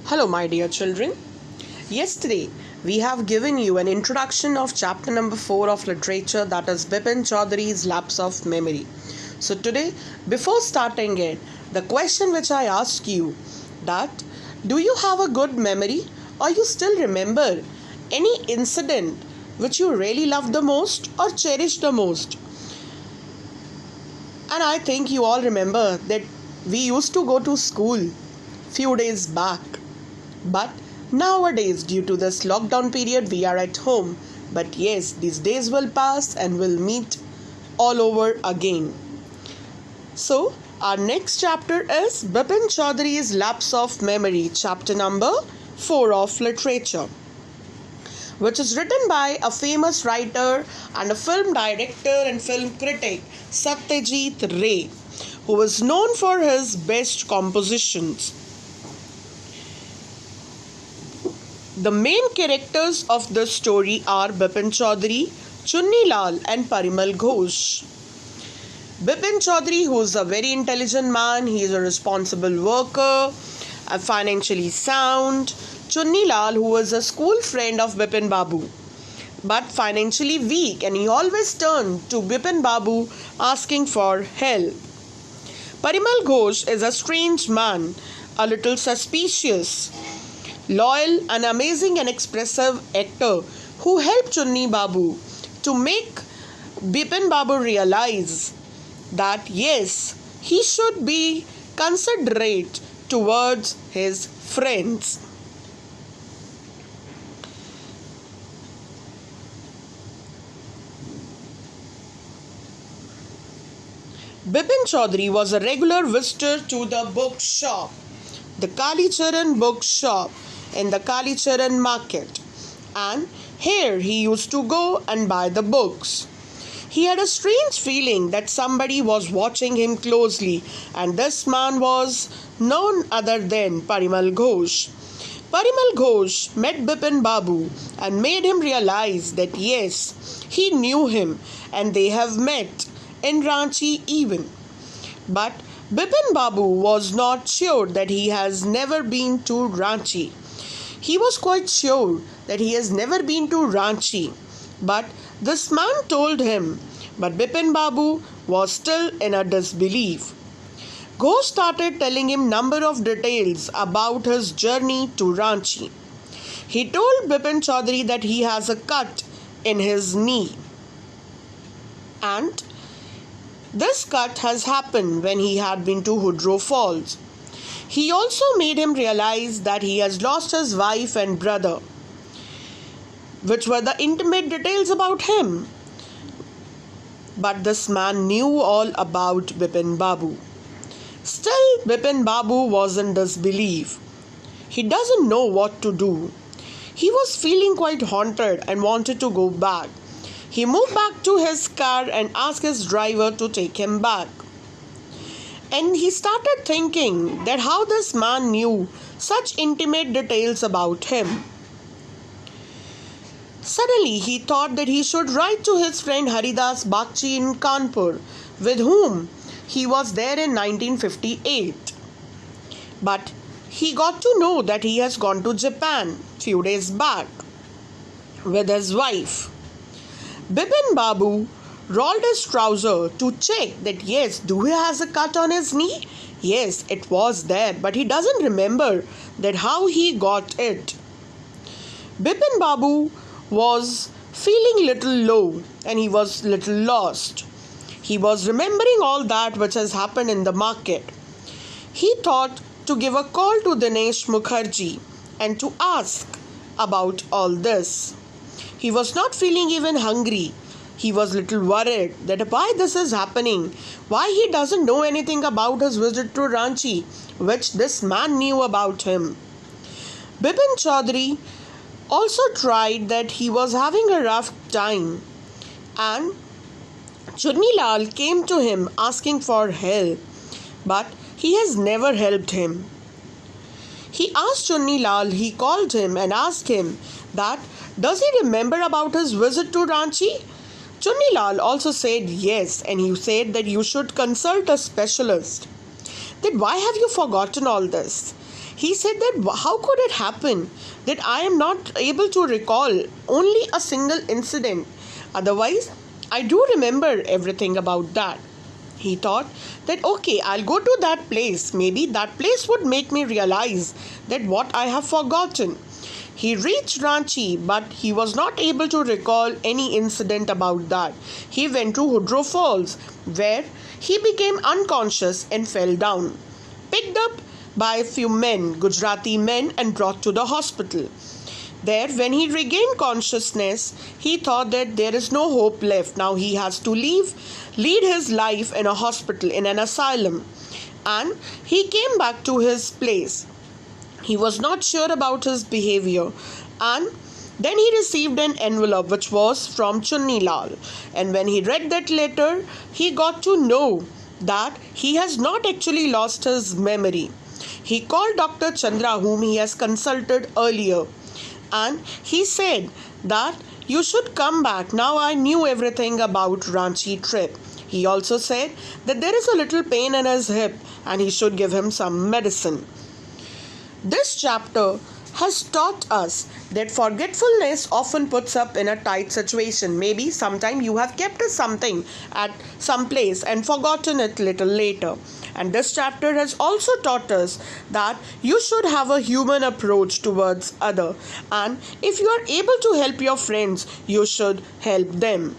Hello, my dear children. Yesterday, we have given you an introduction of chapter number 4 of literature, that is Bipin Chaudhary's Lapse of Memory. So today, before starting it, the question which I ask you that do you have a good memory, or you still remember any incident which you really love the most or cherish the most? And I think you all remember that we used to go to school few days back. But nowadays, due to this lockdown period, we are at home. But yes, these days will pass and we'll meet all over again. So, our next chapter is Bipin Chaudhary's Lapse of Memory, chapter number 4 of literature, which is written by a famous writer and a film director and film critic, Satyajit Ray, who is known for his best compositions. The main characters of this story are Bipin Chaudhary, Chunni Lal and Parimal Ghosh. Bipin Chaudhary, who is a very intelligent man, he is a responsible worker, financially sound. Chunni Lal, who is a school friend of Bipin Babu, but financially weak, and he always turned to Bipin Babu asking for help. Parimal Ghosh is a strange man, a little suspicious, loyal and amazing and expressive actor who helped Chunni Babu to make Bipin Babu realize that yes, he should be considerate towards his friends. Bipin Chaudhary was a regular visitor to the bookshop, the Kalicharan bookshop in the Kalicharan market, and here he used to go and buy the books. He had a strange feeling that somebody was watching him closely, and this man was none other than Parimal Ghosh. Parimal Ghosh met Bipin Babu and made him realize that yes, he knew him and they have met in Ranchi even. But Bipin Babu was not sure that he has never been to Ranchi. He was quite sure that he has never been to Ranchi, but this man told him, but Bipin Babu was still in a disbelief. Ghosh started telling him number of details about his journey to Ranchi. He told Bipin Chaudhary that he has a cut in his knee, and this cut has happened when he had been to Hudro Falls. He also made him realize that he has lost his wife and brother, which were the intimate details about him. But this man knew all about Bipin Babu. Still, Bipin Babu was in disbelief. He doesn't know what to do. He was feeling quite haunted and wanted to go back. He moved back to his car and asked his driver to take him back. And he started thinking that how this man knew such intimate details about him. Suddenly, he thought that he should write to his friend Haridas Bagchi in Kanpur, with whom he was there in 1958. But he got to know that he has gone to Japan few days back with his wife. Bipin Babu rolled his trouser to check that yes, do he has a cut on his knee? Yes, it was there, but he doesn't remember that how he got it. Bipin Babu was feeling little low and he was little lost. He was remembering all that which has happened in the market. He thought to give a call to Dinesh Mukherjee and to ask about all this. He was not feeling even hungry. He was little worried that why this is happening, why he doesn't know anything about his visit to Ranchi, which this man knew about him. Bipin Chaudhary also tried that he was having a rough time, and Chunni Lal came to him asking for help, but he has never helped him. He asked Chunni Lal, he called him and asked him that does he remember about his visit to Ranchi? Chunni Lal also said yes, and he said that you should consult a specialist. Then why have you forgotten all this? He said that how could it happen that I am not able to recall only a single incident? Otherwise, I do remember everything about that. He thought that okay, I'll go to that place. Maybe that place would make me realize that what I have forgotten. He reached Ranchi, but he was not able to recall any incident about that. He went to Hudro Falls, where he became unconscious and fell down. Picked up by a few men, Gujarati men, and brought to the hospital. There, when he regained consciousness, he thought that there is no hope left. Now he has to lead his life in a hospital, in an asylum. And he came back to his place. He was not sure about his behavior, and then he received an envelope which was from Chunni Lal. And when he read that letter, he got to know that he has not actually lost his memory. He called Dr. Chandra, whom he has consulted earlier, and he said that you should come back. Now I knew everything about Ranchi trip. He also said that there is a little pain in his hip and he should give him some medicine. This chapter has taught us that forgetfulness often puts up in a tight situation. Maybe sometime you have kept something at some place and forgotten it little later. And this chapter has also taught us that you should have a human approach towards other. And if you are able to help your friends, you should help them.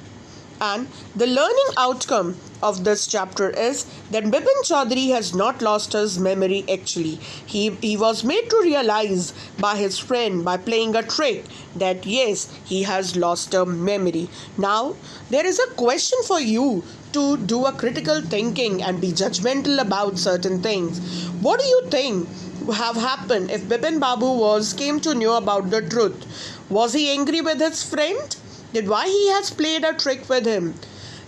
And the learning outcome of this chapter is that Bipin Chaudhary has not lost his memory actually. He was made to realize by his friend, by playing a trick, that yes, he has lost a memory. Now, there is a question for you to do a critical thinking and be judgmental about certain things. What do you think have happened if Bipin Babu came to know about the truth? Was he angry with his friend? That why he has played a trick with him?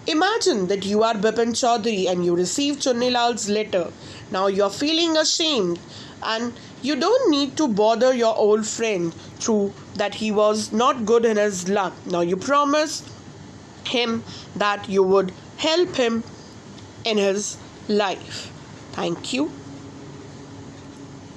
Imagine that you are Bipin Chaudhary and you receive Chunni Lal's letter. Now you are feeling ashamed and you don't need to bother your old friend through that he was not good in his luck. Now you promise him that you would help him in his life. Thank you.